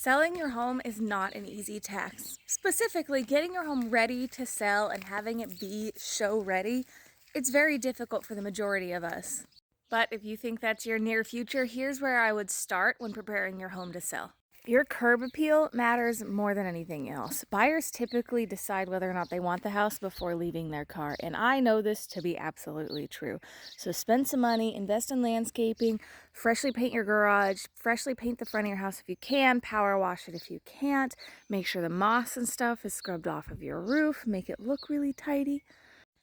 Selling your home is not an easy task. Specifically, getting your home ready to sell and having it be show ready, it's very difficult for the majority of us. But if you think that's your near future, here's where I would start when preparing your home to sell. Your curb appeal matters more than anything else. Buyers typically decide whether or not they want the house before leaving their car, and I know this to be absolutely true. So spend some money, invest in landscaping, freshly paint your garage, freshly paint the front of your house if you can, power wash it if you can't, make sure the moss and stuff is scrubbed off of your roof, make it look really tidy.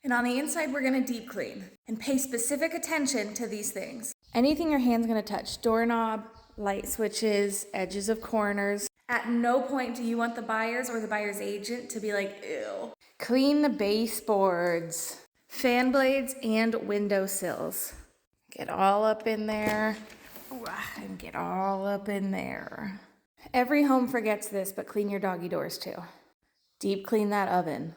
And on the inside, we're gonna deep clean and pay specific attention to these things. Anything your hand's gonna touch, doorknob, light switches, edges of corners. At no point do you want the buyers or the buyer's agent to be like, ew. Clean the baseboards, fan blades, and window sills. Get all up in there, and get all up in there. Every home forgets this, but clean your doggy doors too. Deep clean that oven.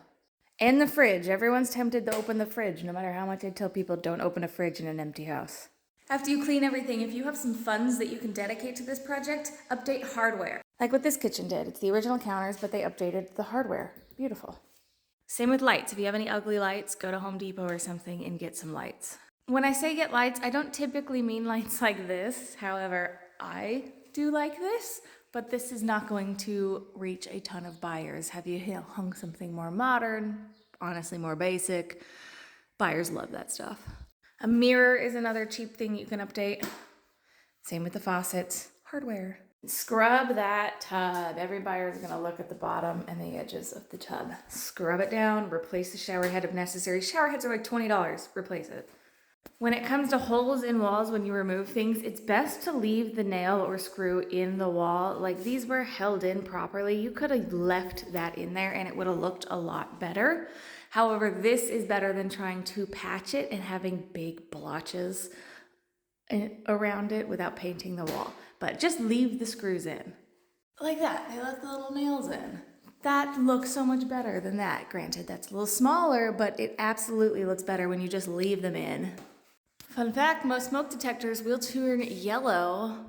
And the fridge. Everyone's tempted to open the fridge, no matter how much I tell people don't open a fridge in an empty house. After you clean everything, if you have some funds that you can dedicate to this project, update hardware. Like what this kitchen did. It's the original counters, but they updated the hardware. Beautiful. Same with lights. If you have any ugly lights, go to Home Depot or something and get some lights. When I say get lights, I don't typically mean lights like this. However, I do like this, but this is not going to reach a ton of buyers. Have you hung something more modern, honestly more basic? Buyers love that stuff. A mirror is another cheap thing you can update. Same with the faucets, hardware. Scrub that tub. Every buyer is gonna look at the bottom and the edges of the tub. Scrub it down, replace the shower head if necessary. Shower heads are like $20, replace it. When it comes to holes in walls when you remove things, it's best to leave the nail or screw in the wall. Like these were held in properly. You could have left that in there and it would have looked a lot better. However, this is better than trying to patch it and having big blotches around it without painting the wall. But just leave the screws in. Like that, they left the little nails in. That looks so much better than that. Granted, that's a little smaller, but it absolutely looks better when you just leave them in. Fun fact, most smoke detectors will turn yellow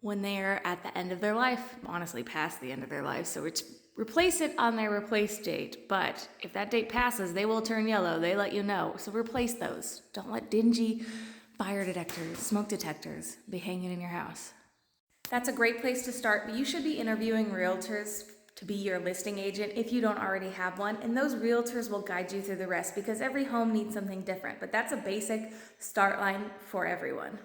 when they're at the end of their life, honestly past the end of their life. So it's replace it on their replace date, but if that date passes, they will turn yellow. They let you know. So replace those. Don't let dingy fire detectors, smoke detectors be hanging in your house. That's a great place to start, but you should be interviewing realtors to be your listing agent if you don't already have one, and those realtors will guide you through the rest because every home needs something different, but that's a basic start line for everyone.